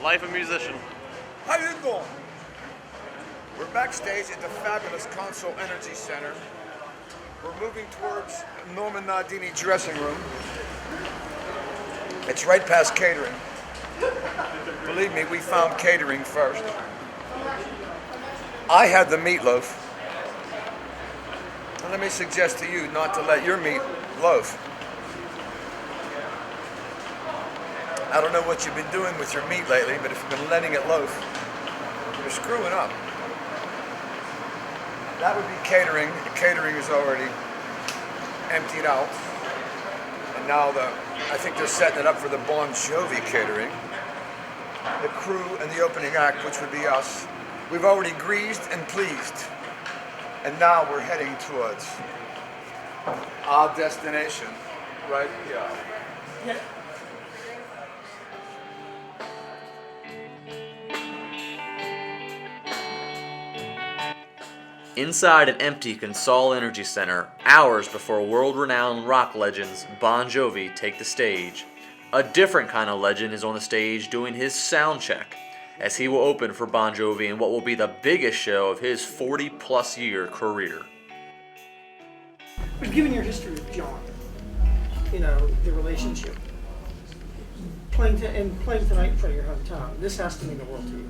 Life of a musician. How you doing? We're backstage at the fabulous Consol Energy Center. We're moving towards Norman Nardini dressing room. It's right past catering. Believe me, we found catering first. I had the meatloaf. And let me suggest to you not to let your meat loaf. I don't know what you've been doing with your meat lately, but if you've been letting it loaf, you're screwing up. That would be catering. The catering is already emptied out. And now I think they're setting it up for the Bon Jovi catering. The crew and the opening act, which would be us. We've already greased and pleased. And now we're heading towards our destination right here. Yeah. Inside an empty Consol Energy Center, hours before world-renowned rock legends Bon Jovi take the stage, a different kind of legend is on the stage doing his sound check, as he will open for Bon Jovi in what will be the biggest show of his 40-plus year career. But given your history with John, the relationship, playing tonight in front of your hometown, this has to mean the world to you.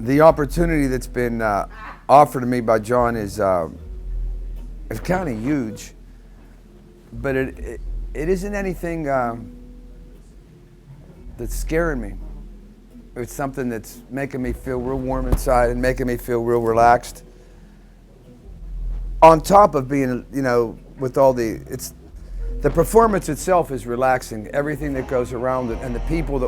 The opportunity that's been offered to me by John is kind of huge, but it isn't anything that's scaring me. It's something that's making me feel real warm inside and making me feel real relaxed. On top of being, with all the performance itself is relaxing. Everything that goes around it and the people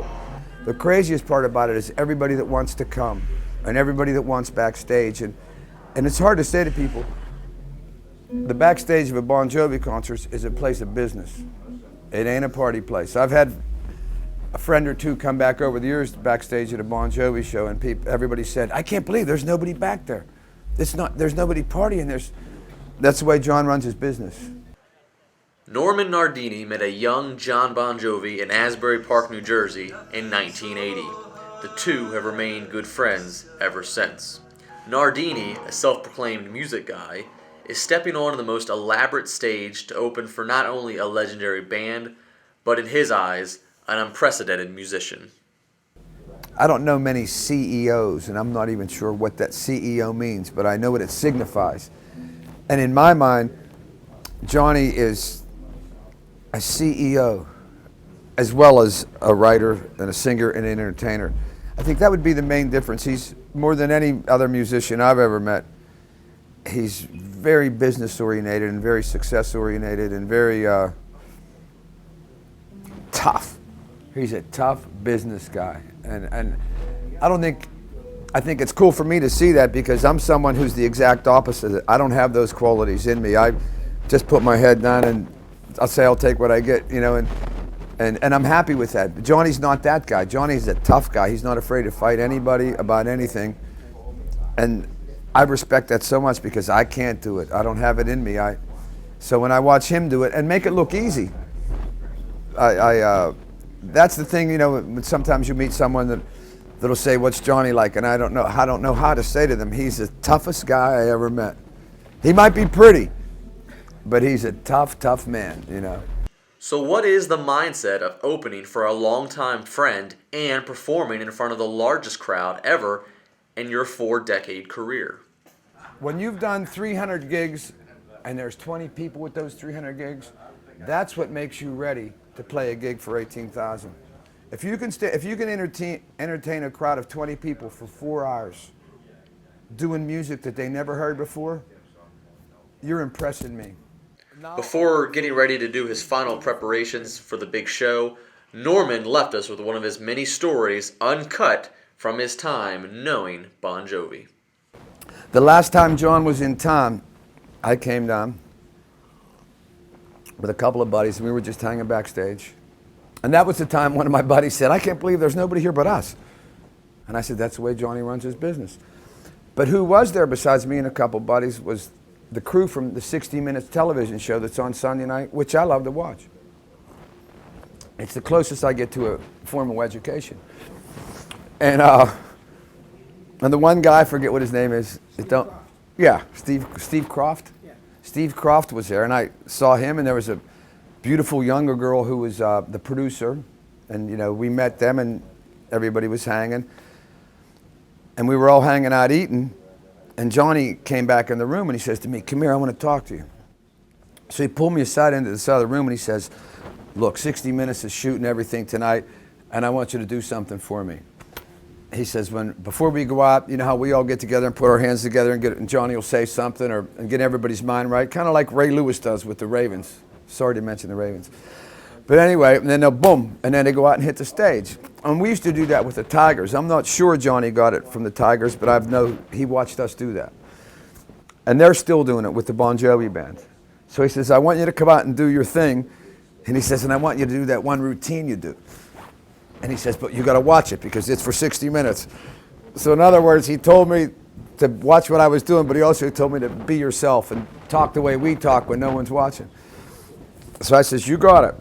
the craziest part about it is everybody that wants to come and everybody that wants backstage. And it's hard to say to people, the backstage of a Bon Jovi concert is a place of business. It ain't a party place. I've had a friend or two come back over the years backstage at a Bon Jovi show, and everybody said, I can't believe there's nobody back there. There's nobody partying. That's the way John runs his business. Norman Nardini met a young John Bon Jovi in Asbury Park, New Jersey in 1980. The two have remained good friends ever since. Nardini, a self-proclaimed music guy, is stepping onto the most elaborate stage to open for not only a legendary band, but in his eyes, an unprecedented musician. I don't know many CEOs, and I'm not even sure what that CEO means, but I know what it signifies. And in my mind, Johnny is a CEO, as well as a writer and a singer and an entertainer. I think that would be the main difference. He's more than any other musician I've ever met. He's very business oriented and very success oriented and very tough. He's a tough business guy, and I think it's cool for me to see that because I'm someone who's the exact opposite. I don't have those qualities in me. I just put my head down and I'll say I'll take what I get, and I'm happy with that. Johnny's not that guy. Johnny's a tough guy. He's not afraid to fight anybody about anything. And I respect that so much because I can't do it. I don't have it in me. So when I watch him do it and make it look easy, that's the thing, sometimes you meet someone that'll say, what's Johnny like? And I don't know how to say to them, he's the toughest guy I ever met. He might be pretty, but he's a tough man, So what is the mindset of opening for a longtime friend and performing in front of the largest crowd ever in your 4-decade career? When you've done 300 gigs and there's 20 people with those 300 gigs, that's what makes you ready to play a gig for 18,000. If you can entertain a crowd of 20 people for 4 hours doing music that they never heard before, you're impressing me. Before getting ready to do his final preparations for the big show, Norman left us with one of his many stories uncut from his time knowing Bon Jovi. The last time John was in town, I came down with a couple of buddies and we were just hanging backstage. And that was the time one of my buddies said, I can't believe there's nobody here but us. And I said, that's the way Johnny runs his business. But who was there besides me and a couple buddies was the crew from the 60 Minutes television show that's on Sunday night, which I love to watch. It's the closest I get to a formal education. And the one guy, I forget what his name is. Steve Croft. Yeah. Steve Croft was there, and I saw him, and there was a beautiful younger girl who was the producer, and we met them, and everybody was hanging, and we were all hanging out eating, and Johnny came back in the room, and he says to me, "Come here, I want to talk to you." So he pulled me aside into the side of the room, and he says, "Look, 60 Minutes is shooting everything tonight, and I want you to do something for me." He says, before we go out, you know how we all get together and put our hands together and Johnny will say something and get everybody's mind right, kind of like Ray Lewis does with the Ravens. Sorry to mention the Ravens. But anyway, and then they'll boom, and then they go out and hit the stage. And we used to do that with the Tigers. I'm not sure Johnny got it from the Tigers, but I know he watched us do that. And they're still doing it with the Bon Jovi band. So he says, "I want you to come out and do your thing." And he says, "And I want you to do that one routine you do." And he says, "But you got to watch it because it's for 60 minutes. So in other words, he told me to watch what I was doing, but he also told me to be yourself and talk the way we talk when no one's watching. So I says, "You got it."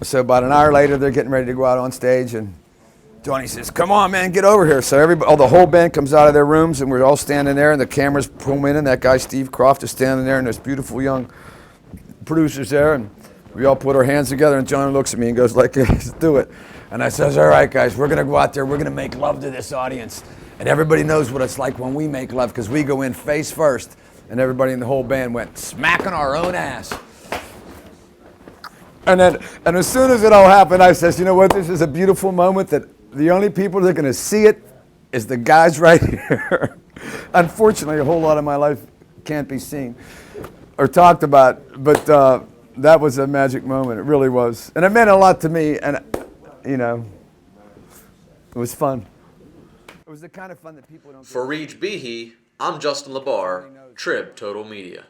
So about an hour later, they're getting ready to go out on stage, and Johnny says, "Come on, man, get over here." So the whole band comes out of their rooms, and we're all standing there, and the cameras pull in, and that guy Steve Croft is standing there, and there's beautiful young producers there, and we all put our hands together, and Johnny looks at me and goes like, "Let's do it." And I says, "All right, guys, we're going to go out there. We're going to make love to this audience." And everybody knows what it's like when we make love because we go in face first. And everybody in the whole band went smacking our own ass. And as soon as it all happened, I says, "You know what? This is a beautiful moment that the only people that are going to see it is the guys right here." Unfortunately, a whole lot of my life can't be seen or talked about. But that was a magic moment. It really was. And it meant a lot to me. And it was fun. It was the kind of fun that people don't. For Reach Behe, I'm Justin LeBar, Trib Total Media.